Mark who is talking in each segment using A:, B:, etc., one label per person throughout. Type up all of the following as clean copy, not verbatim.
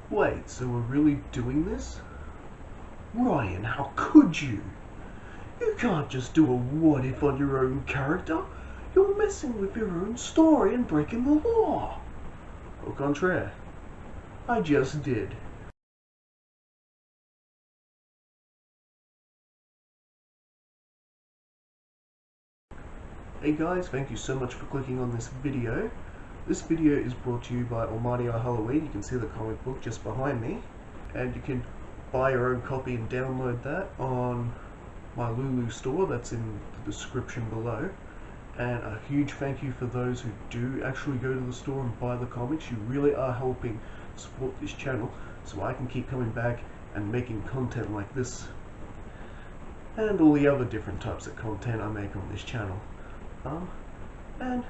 A: Wait, so we're really doing this? Ryan, how could you? You can't just do a what if on your own character. You're messing with your own story and breaking the law. Au contraire, I just did. Hey guys, thank you so much for clicking on this video. This video is brought to you by Almighty Eye Halloween. You can see the comic book just behind me, and you can buy your own copy and download that on my Lulu store. That's in the description below. And a huge thank you for those who do actually go to the store and buy the comics. You really are helping support this channel so I can keep coming back and making content like this and all the other different types of content I make on this channel. And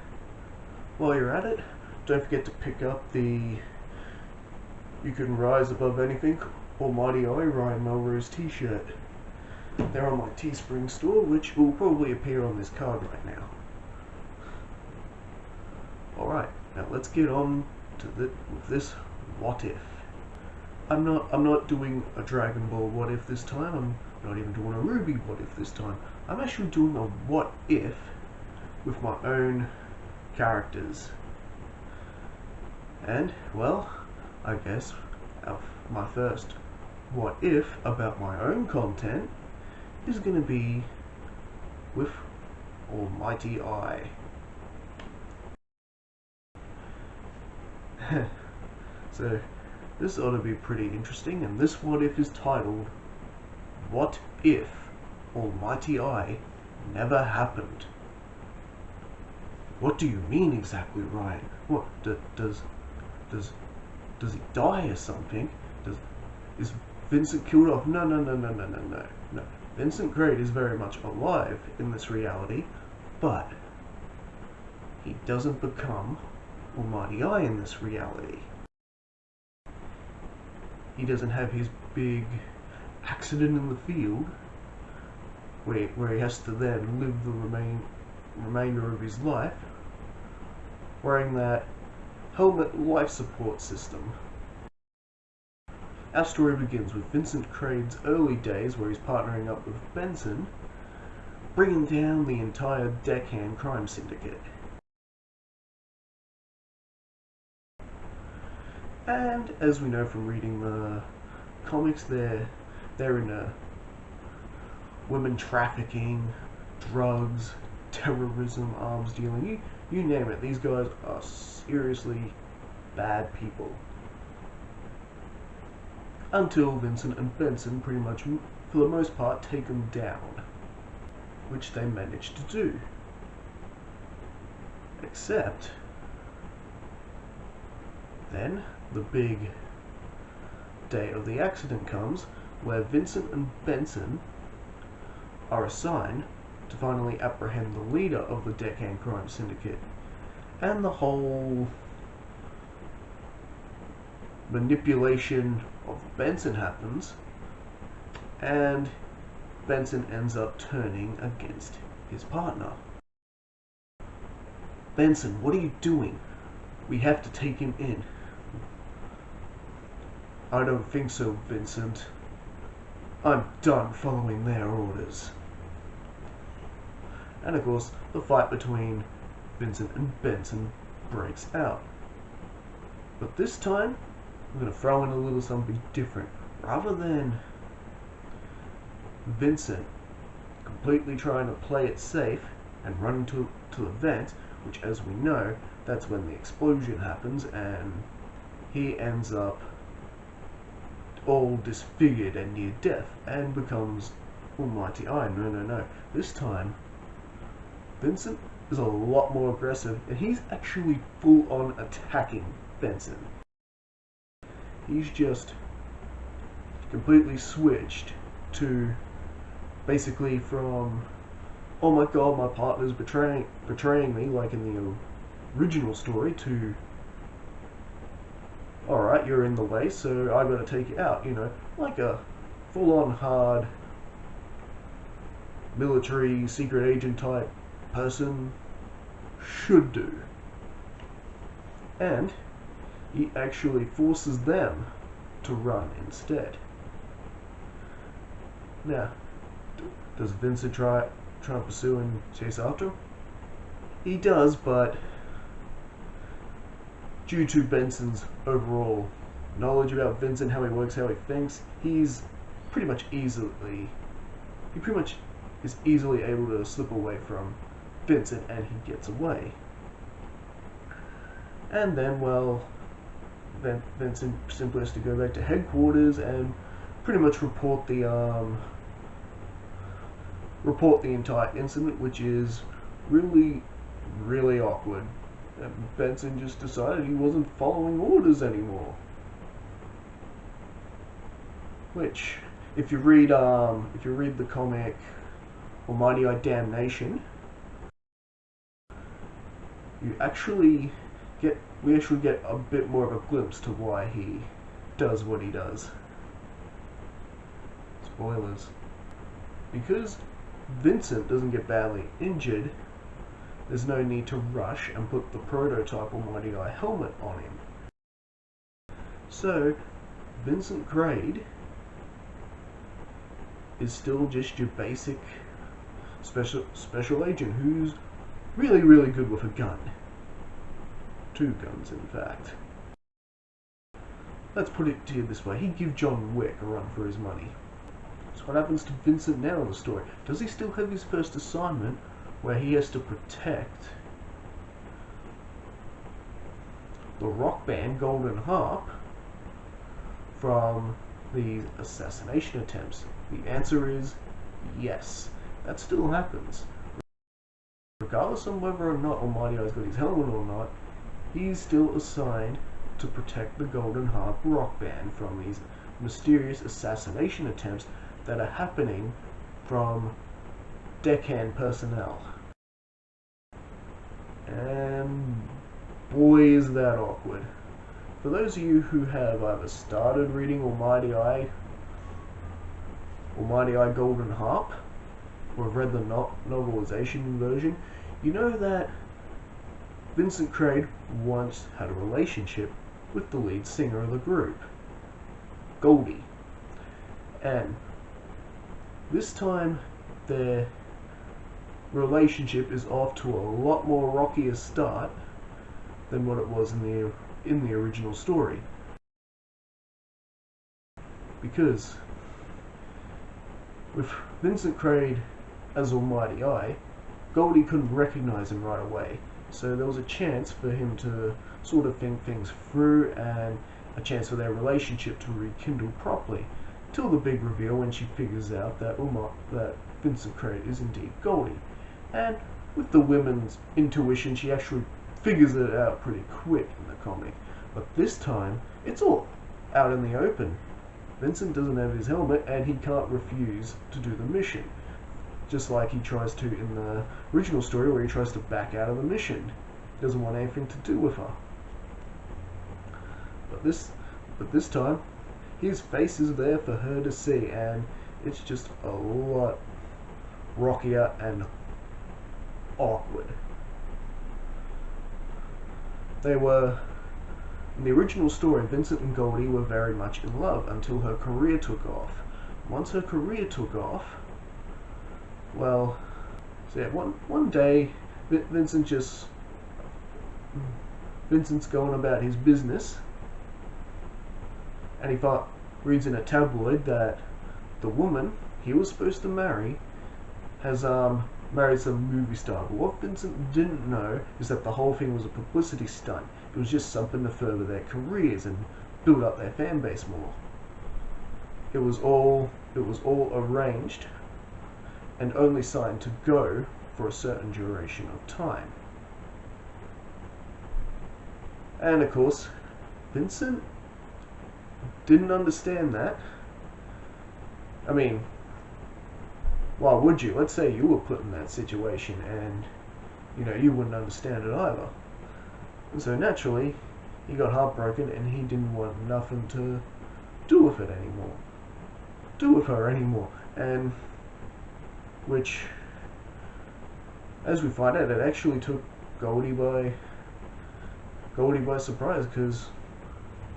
A: while you're at it, don't forget to pick up the You Can Rise Above Anything Almighty Eye Ryan Melrose t-shirt. They're on my Teespring store, which will probably appear on this card right now. Alright, now let's get on to this what if. I'm not doing a Dragon Ball what if this time. I'm not even doing a Ruby what if this time. I'm actually doing a what if with my own characters. And, well, I guess my first what if about my own content is going to be with Almighty Eye. So, this ought to be pretty interesting, and this what if is titled, What If Almighty Eye Never Happened? What do you mean exactly, Ryan? What, does he die or something? Is Vincent killed off? No. Vincent Crade is very much alive in this reality, but he doesn't become Almighty Eye in this reality. He doesn't have his big accident in the field where he has to then live the remainder of his life wearing that helmet life support system. Our story begins with Vincent Crade's early days, where he's partnering up with Benson, bringing down the entire deckhand crime syndicate. And as we know from reading the comics, they're in a women trafficking, drugs, terrorism, arms dealing, you name it. These guys are seriously bad people. Until Vincent and Benson pretty much, for the most part, take them down, which they manage to do. Except, then the big day of the accident comes, where Vincent and Benson are assigned to finally apprehend the leader of the deckhand crime syndicate, and the whole manipulation of Benson happens, and Benson ends up turning against his partner. Benson, what are you doing? We have to take him in. I don't think so, Vincent. I'm done following their orders. And of course, the fight between Vincent and Benson breaks out. But this time, I'm going to throw in a little something different. Rather than Vincent completely trying to play it safe and run to the vent, which, as we know, that's when the explosion happens and he ends up all disfigured and near death and becomes Almighty Eye. No. This time, Vincent is a lot more aggressive, and he's actually full-on attacking Benson. He's just completely switched to basically from, oh my god, my partner's betraying me, like in the original story, to, alright, you're in the way, so I gotta take you out, you know, like a full-on hard military secret agent type person should do. And he actually forces them to run instead. Now, does Vincent try and pursue and chase after him? He does, but due to Benson's overall knowledge about Vincent, how he works, how he thinks, he pretty much is easily able to slip away from Vincent, and he gets away. And then, well, Vincent simply has to go back to headquarters and pretty much report the entire incident, which is really, really awkward. Benson just decided he wasn't following orders anymore. Which, if you read the comic Almighty Eye Damnation, we actually get a bit more of a glimpse to why he does what he does. Spoilers. Because Vincent doesn't get badly injured, there's no need to rush and put the prototype Almighty Eye helmet on him. So, Vincent Crade is still just your basic special agent who's really, really good with a gun. 2 guns, in fact. Let's put it to you this way. He'd give John Wick a run for his money. So what happens to Vincent now in the story? Does he still have his first assignment where he has to protect the rock band Golden Harp from these assassination attempts? The answer is yes. That still happens. Regardless of whether or not Almighty Eye's got his helmet or not, he's still assigned to protect the Golden Harp rock band from these mysterious assassination attempts that are happening from deckhand personnel. And boy, is that awkward. For those of you who have either started reading Almighty Eye Golden Harp, or have read the novelization version, you know that Vincent Crade once had a relationship with the lead singer of the group, Goldie. And this time their relationship is off to a lot more rockier start than what it was in the original story. Because with Vincent Crade as Almighty Eye, Goldie couldn't recognize him right away. So there was a chance for him to sort of think things through and a chance for their relationship to rekindle properly. Till the big reveal when she figures out that Vincent Crade is indeed Goldie. And with the women's intuition, she actually figures it out pretty quick in the comic. But this time, it's all out in the open. Vincent doesn't have his helmet and he can't refuse to do the mission. Just like he tries to in the original story where he tries to back out of the mission. He doesn't want anything to do with her. But this time, his face is there for her to see, and it's just a lot rockier and awkward. In the original story, Vincent and Goldie were very much in love until her career took off. Once her career took off, well, so yeah, one day, Vincent's going about his business, and he reads in a tabloid that the woman he was supposed to marry has married some movie star. But what Vincent didn't know is that the whole thing was a publicity stunt. It was just something to further their careers and build up their fan base more. It was all arranged and only signed to go for a certain duration of time. And of course, Vincent didn't understand that. I mean, why would you? Let's say you were put in that situation and, you wouldn't understand it either. And so naturally, he got heartbroken and he didn't want nothing to do with her anymore. And which, as we find out, it actually took Goldie by surprise, because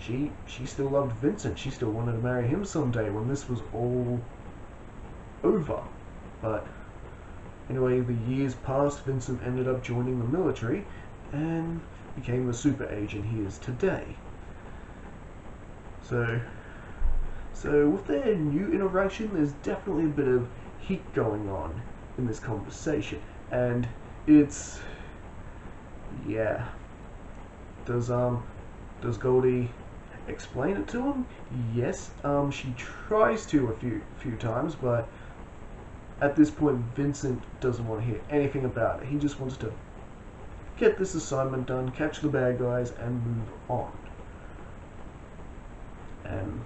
A: she still loved Vincent. She still wanted to marry him someday when this was all over. But anyway, the years passed. Vincent ended up joining the military and became the super agent he is today. So with their new interaction, there's definitely a bit of heat going on in this conversation, and it's, yeah. Does Goldie explain it to him? Yes. She tries to a few times, but at this point, Vincent doesn't want to hear anything about it. He just wants to get this assignment done, catch the bad guys, and move on. And,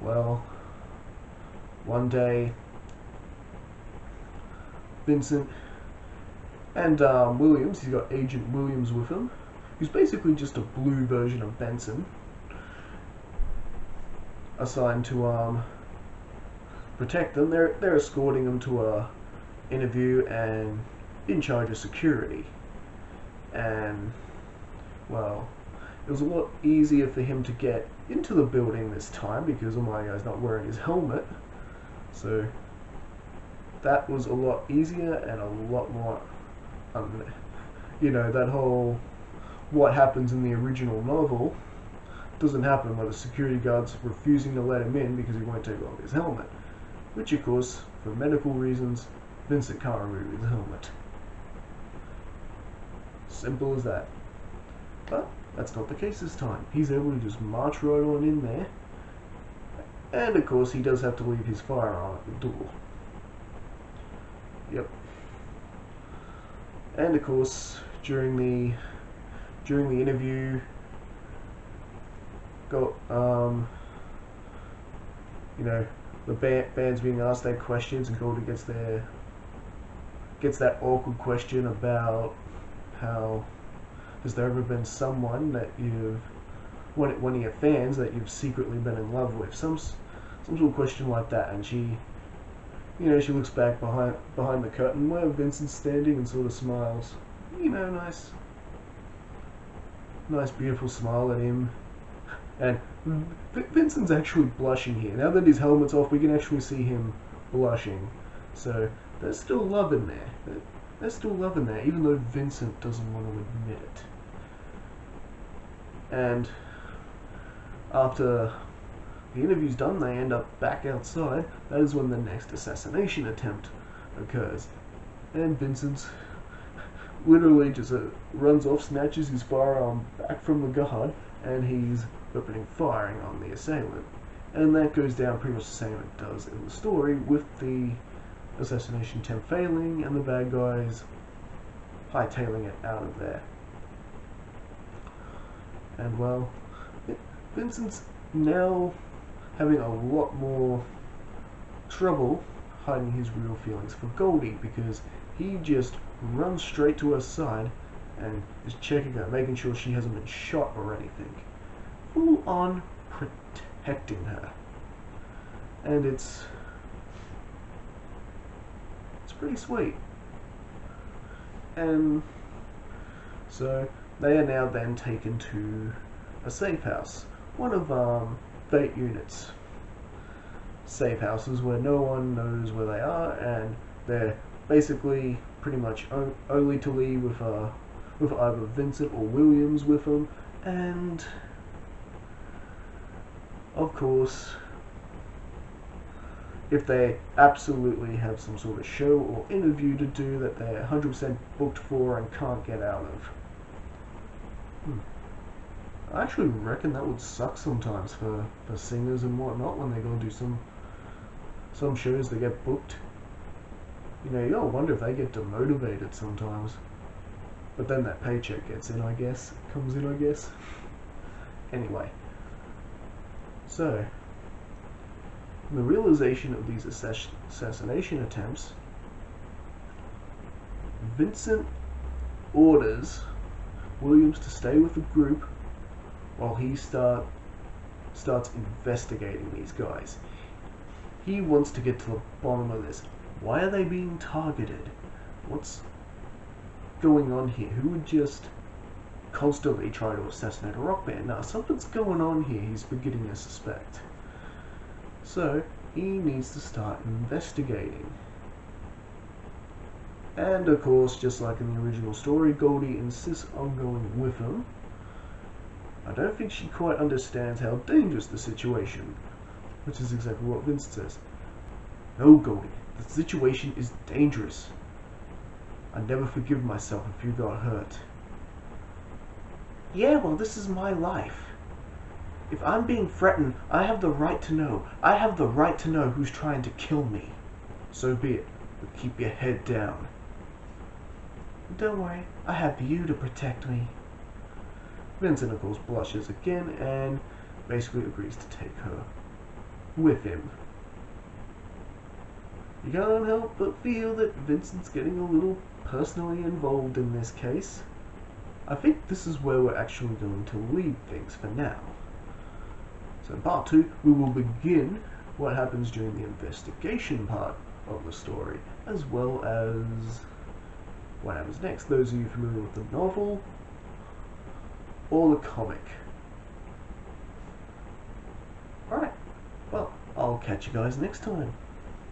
A: well, one day, Vincent and Williams, he's got Agent Williams with him, who's basically just a blue version of Benson, assigned to protect them. They're escorting him to a interview and in charge of security. And, well, it was a lot easier for him to get into the building this time because my guy's not wearing his helmet. So that was a lot easier and a lot more, you know, that whole what happens in the original novel doesn't happen, where the security guard's refusing to let him in because he won't take off his helmet. Which, of course, for medical reasons, Vincent can't remove his helmet. Simple as that. But that's not the case this time. He's able to just march right on in there. And, of course, he does have to leave his firearm at the door. Yep. And, of course, during the interview, you know, the band's being asked their questions, and Goldie gets that awkward question about how has there ever been someone that one of your fans that you've secretly been in love with, some sort of question like that, and she looks back behind the curtain where Vincent's standing and sort of smiles, nice beautiful smile at him. And Vincent's actually blushing here. Now that his helmet's off, we can actually see him blushing. So there's still love in there. There's still love in there, even though Vincent doesn't want to admit it. And after the interview's done, they end up back outside. That is when the next assassination attempt occurs. And Vincent literally just runs off, snatches his firearm back from the guard, and he's opening firing on the assailant. And that goes down pretty much the same it does in the story, with the assassination attempt failing and the bad guys hightailing it out of there. And well, Vincent's now having a lot more trouble hiding his real feelings for Goldie, because he just runs straight to her side and is checking her, making sure she hasn't been shot or anything. Full on protecting her. And it's pretty sweet. And so they are now then taken to a safe house, one of Fate Unit's safe houses where no one knows where they are, and they're basically pretty much only to leave with either Vincent or Williams with them. And of course, if they absolutely have some sort of show or interview to do that they're 100% booked for and can't get out of. I actually reckon that would suck sometimes for singers and whatnot when they go and do some shows that get booked. You gotta wonder if they get demotivated sometimes. But then that paycheck comes in, I guess. Anyway. So, the realization of these assassination attempts, Vincent orders Williams to stay with the group while he starts investigating these guys. He wants to get to the bottom of this. Why are they being targeted? What's going on here? Who would just constantly try to assassinate a rock band. Now, something's going on here he's beginning to suspect. So, he needs to start investigating. And of course, just like in the original story, Goldie insists on going with him. I don't think she quite understands how dangerous the situation, which is exactly what Vince says. No, Goldie, the situation is dangerous. I never forgive myself if you got hurt. Yeah, well, this is my life. If I'm being threatened, I have the right to know. I have the right to know who's trying to kill me. So be it, but keep your head down. Don't worry, I have you to protect me. Vincent, of course, blushes again and basically agrees to take her with him. You can't help but feel that Vincent's getting a little personally involved in this case. I think this is where we're actually going to leave things for now. So in part 2, we will begin what happens during the investigation part of the story, as well as what happens next. Those of you familiar with the novel or the comic. Alright, well, I'll catch you guys next time.